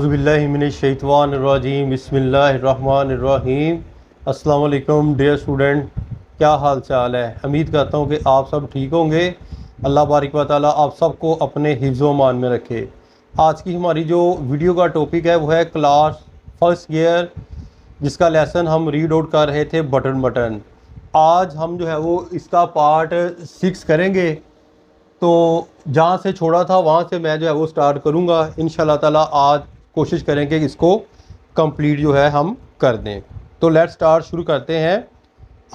औज़ुबिल्लाहिमिनश्शैतानिर्रजीम बिस्मिल्लाहिर्रहमानिर्रहीम। अस्सलाम वालेकुम डियर स्टूडेंट, क्या हाल चाल है। उम्मीद करता हूँ कि आप सब ठीक होंगे। अल्लाह बारिक व तआला आप सबको अपने हिफ्ज़ मान में रखे। आज की हमारी जो वीडियो का टॉपिक है वो है क्लास फर्स्ट ईयर, जिसका लेसन हम रीड आउट कर रहे थे बटन बटन। आज हम जो है वो इसका पार्ट 6 करेंगे। तो जहाँ से छोड़ा था वहाँ से मैं जो है वो स्टार्ट करूँगा इंशाल्लाह ताला। आज कोशिश करेंगे कि इसको कंप्लीट जो है हम कर दें। तो लेट्स स्टार्ट, शुरू करते हैं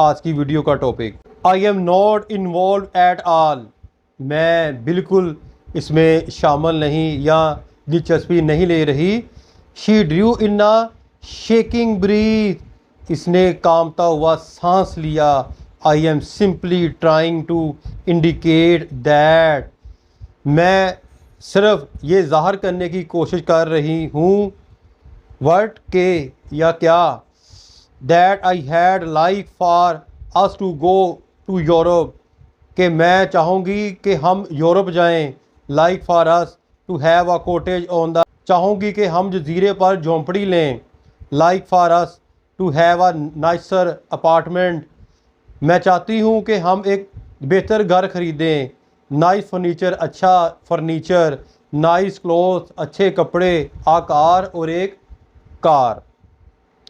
आज की वीडियो का topic. I am not involve at all. मैं बिल्कुल इसमें शामिल नहीं या दिलचस्पी नहीं ले रही। She drew in a shaking breath. इसने कांपता हुआ सांस लिया। I am simply trying to indicate that. मैं सिर्फ ये ज़ाहिर करने की कोशिश कर रही हूँ वर्ड के या क्या, that I had like for us to go to Europe, कि मैं चाहूँगी कि हम यूरोप जाएं। Like for us to have a cottage on the, चाहूँगी कि हम जजीरे पर झोंपड़ी लें। Like for us to have a nicer apartment, मैं चाहती हूँ कि हम एक बेहतर घर ख़रीदें। नाइस फर्नीचर, अच्छा फर्नीचर। नाइस क्लोथ, अच्छे कपड़े। आ कार, और एक car.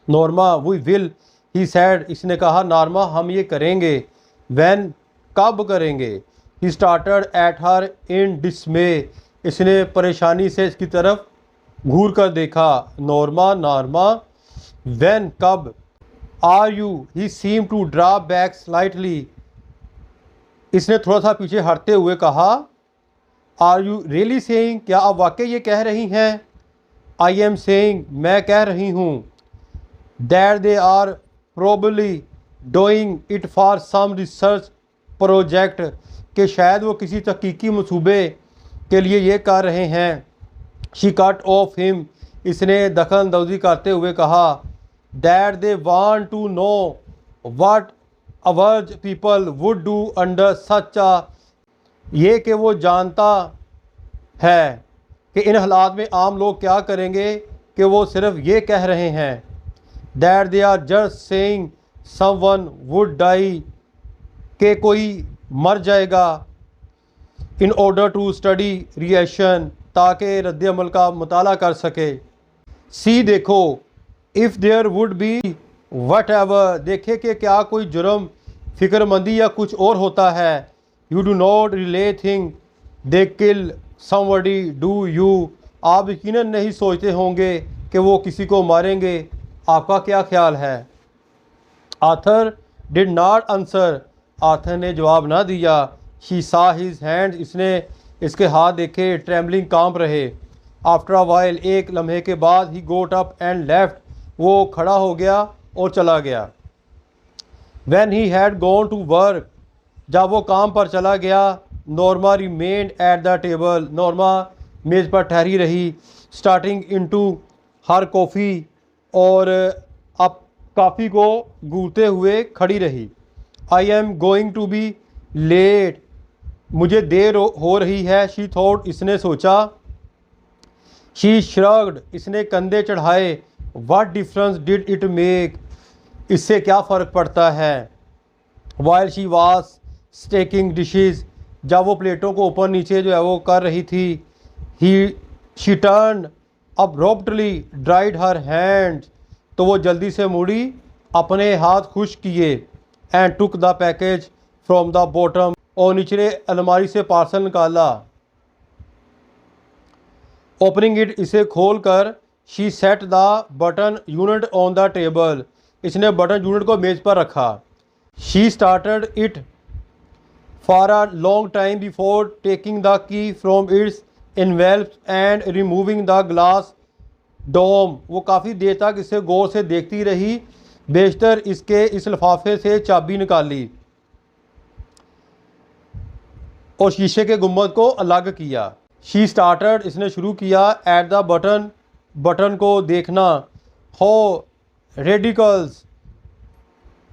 Norma we will, he sad, इसने कहा नॉर्मा हम ये करेंगे। व्हेन, कब करेंगे। ही स्टार्टेड एट हर इन डिसमे, इसने परेशानी से इसकी तरफ घूर कर देखा। नॉर्मा, व्हेन, कब। Are you, he seem to draw back slightly, इसने थोड़ा सा पीछे हटते हुए कहा। आर यू रियली सेइंग, क्या आप वाकई ये कह रही हैं। आई एम सेइंग, मैं कह रही हूँ। That they are probably doing it for some research project, कि शायद वो किसी तहकीकी मंसूबे के लिए ये कर रहे हैं। शी कट ऑफ हिम, इसने दखल अंदाजी करते हुए कहा। That they want to know what ours people would do under such a, ये कि वो जानता है कि इन हालात में आम लोग क्या करेंगे, कि वो सिर्फ ये कह रहे हैं। That they are just saying someone would die, कि कोई मर जाएगा। In order to study reaction, ताकि रद्द अमल का मुताला कर सके। सी, देखो। If there would be whatever, देखे कि क्या कोई जुर्म, फ़िक्रमंदी या कुछ और होता है। You do not relay think they kill somebody, do you, आप यकीनन नहीं सोचते होंगे कि वो किसी को मारेंगे। आपका क्या ख्याल है। Arthur did not answer, Arthur ने जवाब ना दिया। शी सा हिज हैंड, इसने इसके हाथ देखे, ट्रेमलिंग, कांप रहे। आफ्टर अ वाइल, एक लम्हे के बाद, ही गोट अप एंड लेफ्ट, वो खड़ा हो गया और चला गया। When he had gone to work, जब वो काम पर चला गया। Norma remained at the table, Norma मेज़ पर ठहरी रही। Starting into her coffee, और अब कॉफ़ी को घूरते हुए खड़ी रही। I am going to be late, मुझे देर हो रही है। She thought, इसने सोचा। She shrugged, इसने कंधे चढ़ाए। What difference did it make, इससे क्या फ़र्क पड़ता है। While she was stacking dishes, जब वो प्लेटों को ऊपर नीचे जो है वो कर रही थी। She turned abruptly, dried her hands, तो वो जल्दी से मुड़ी, अपने हाथ खुश किए। And took the package from the bottom, और निचले अलमारी से पार्सल निकाला। Opening it, इसे खोल कर। She set the button unit on the table, इसने बटन यूनिट को मेज़ पर रखा। She started it for a long time before taking the key from its envelope and removing the glass dome, वो काफ़ी देर तक इसे गौर से देखती रही, बेशतर इसके इस लिफाफे से चाबी निकाली और शीशे के गुंबद को अलग किया। She started, इसने शुरू किया। At the button, बटन को देखना। How ridiculous,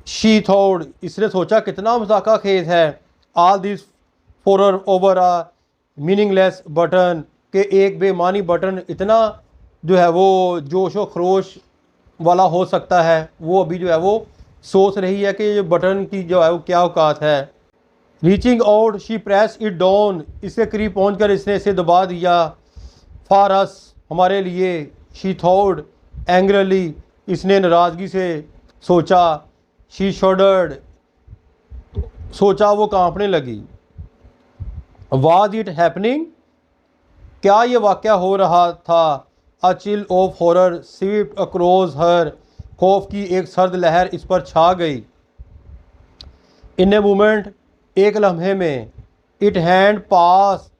she thought, इसने सोचा कितना मजाका खेज है। All this furor over a meaningless button, के एक बेमानी बटन इतना जो है वो जोश व खरोश वाला हो सकता है, वो अभी जो है वो सोच रही है कि ये बटन की जो है वो क्या औकात है। Reaching out she press it down, इसके करीब पहुंचकर इसने इसे दबा दिया। फॉर अस, हमारे लिए। शी थॉट एंग्रली, इसने नाराज़गी से सोचा। शी शडर्ड, सोचा वो कांपने लगी। वाज इट हैपनिंग, क्या ये वाक़या हो रहा था। A chill of horror swept across her, खौफ की एक सर्द लहर इस पर छा गई। इन ए मोमेंट, एक लम्हे में। इट हैंड पास,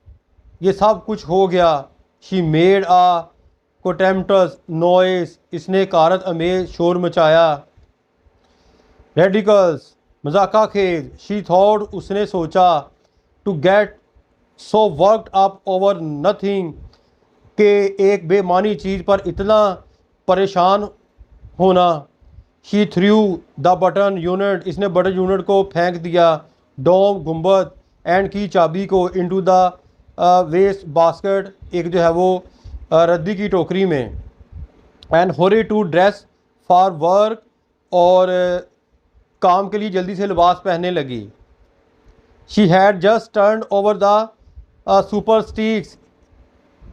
ये सब कुछ हो गया। She made a contemptuous noise, इसने कारत अमेज शोर मचाया। रेडिकल्स, मजाका खेज। शी थॉट, उसने सोचा। To get so worked up over nothing, के एक बेमानी चीज़ पर इतना परेशान होना। She threw the button unit, इसने बटन यूनिट को फेंक दिया। डोम, गुंबद, एंड की चाबी को इनटू द वेस्ट बास्केट, एक जो है वो रद्दी की टोकरी में। And hurry to dress for work, और काम के लिए जल्दी से लिबास पहनने लगी। She had just turn over the super sticks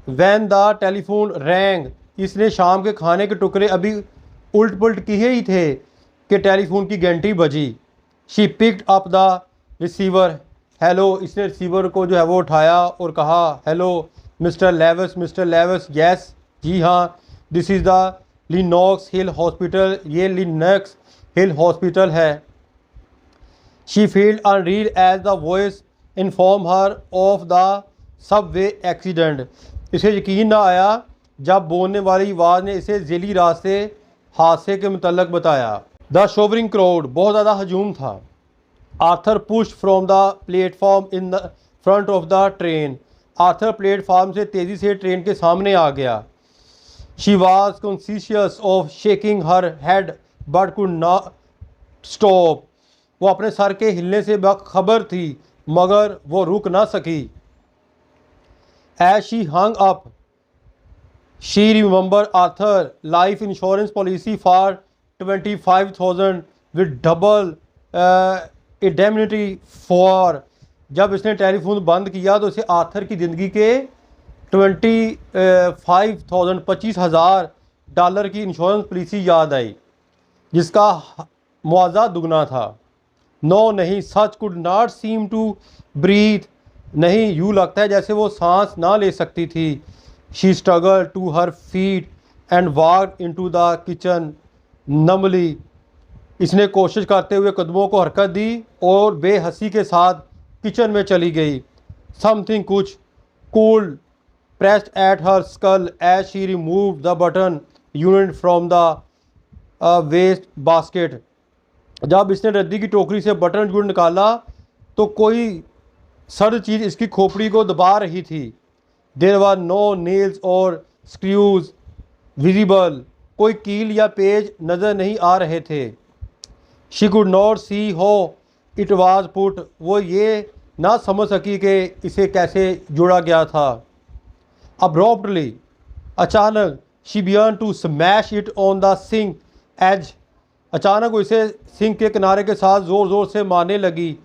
when the telephone rang, इसने शाम के खाने के टुकड़े अभी उल्ट पुलट किए ही थे कि टेलीफोन की घंटी बजी। She picked up the receiver, hello, इसने रिसीवर को जो है वो उठाया और कहा, hello mister Lewis, mister Lewis, yes, जी हाँ, this is the Lenox Hill hospital, ये लिनक्स हिल हॉस्पिटल है। She felt unreal as the voice inform her of the subway accident, इसे यकीन ना आया जब बोलने वाली आवाज़ ने इसे ज़ेली रास्ते हादसे के मुतल्लक बताया। द शोवरिंग क्राउड, बहुत ज़्यादा हजूम था। Arthur push from the platform in the front of the train, Arthur platform से तेज़ी से ट्रेन के सामने आ गया। She was conscious of shaking her head but could not stop, वो अपने सर के हिलने से बाखबर थी मगर वो रुक ना सकी। As she hung up, she remembered Arthur life insurance policy for 25,000 with double indemnity for, जब इसने टेलीफोन बंद किया तो इसे आर्थर की ज़िंदगी के 25,000 डॉलर की इंश्योरेंस पॉलिसी याद आई जिसका मुआवजा दुगना था। नो नहीं, such could not seem to breathe, नहीं, यूँ लगता है जैसे वो सांस ना ले सकती थी। She struggle to her feet and walk into the kitchen numbly, इसने कोशिश करते हुए कदमों को हरकत दी और बेहसी के साथ किचन में चली गई। समथिंग, कुछ, cold pressed at her skull as she remove the button unit from the waste basket, जब इसने रद्दी की टोकरी से बटन यूनिट निकाला तो कोई सर्द चीज़ इसकी खोपड़ी को दबा रही थी। देयर वर नो नेल्स और स्क्रूज विजिबल, कोई कील या पेज नज़र नहीं आ रहे थे। शी कुड नॉट सी हो इट वाज पुट, वो ये ना समझ सकी कि इसे कैसे जोड़ा गया था। अब्रॉप्टली, अचानक, she began to smash it on the sink edge, अचानक वो इसे सिंक के किनारे के साथ ज़ोर ज़ोर से मारने लगी।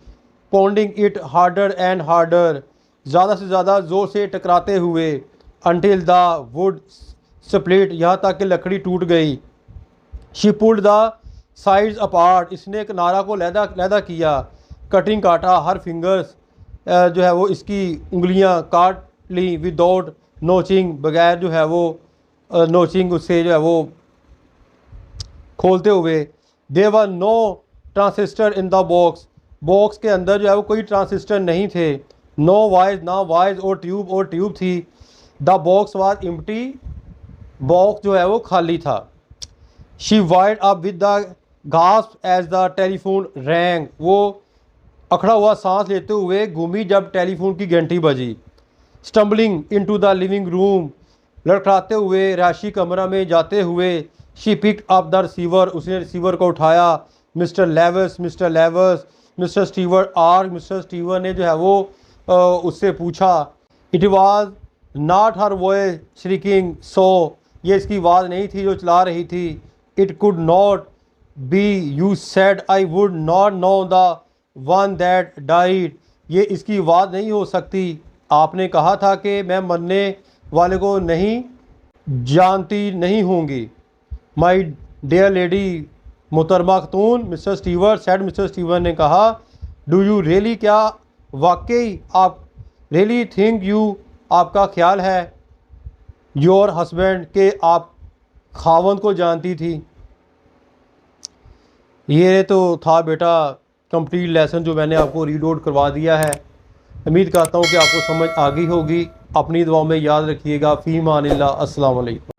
पॉन्डिंग इट हार्डर एंड हार्डर, ज़्यादा से ज़्यादा ज़ोर से टकराते हुए। अनटिल द वुड स्प्लिट, यहाँ तक कि लकड़ी टूट गई। She pulled the sides apart, इसने किनारा को लहदा किया। कटिंग, काटा, हर फिंगर्स जो है वो इसकी उंगलियाँ काट ली। विदाउट नोचिंग, बगैर जो है वो नोचिंग उससे जो है वो खोलते हुए। There were no transistor in the box, box के अंदर जो है वो कोई ट्रांसिस्टर नहीं थे। नो वाइज, ना वाइज और ट्यूब थी। The box was empty, box जो है वो खाली था। She woke up with the gasp as the telephone rang, वो अखड़ा हुआ सांस लेते हुए घूमी जब टेलीफोन की घंटी बजी। Stumbling into the living room, लड़खड़ाते हुए राशि कमरा में जाते हुए। She picked up the receiver, उसने रिसीवर को उठाया। Mister Lewis, mister Lewis, mister Stewart आर, मिस्टर स्टीवर ने जो है वो उससे पूछा। It was not her voice shrieking so ये इसकी आवाज़ नहीं थी जो चला रही थी। It could not be, you said I would not know the one that died. ये इसकी आवाज़ नहीं हो सकती, आपने कहा था कि मैं मरने वाले को नहीं जानती नहीं होंगी। माई डियर लेडी मोहतरमा खतून, mister Stewart said, mister Stewart ने कहा, डू यू रियली, क्या वाकई आप रियली थिंक यू, आपका ख्याल है, योर हस्बैंड के आप खावंद को जानती थी। ये तो था बेटा कंप्लीट लेसन जो मैंने आपको रीड आउट करवा दिया है। उम्मीद करता हूँ कि आपको समझ आ गई होगी। अपनी दुआओं में याद रखिएगा। फ़ी मानिल्लाह। अस्सलाम वालेकुम।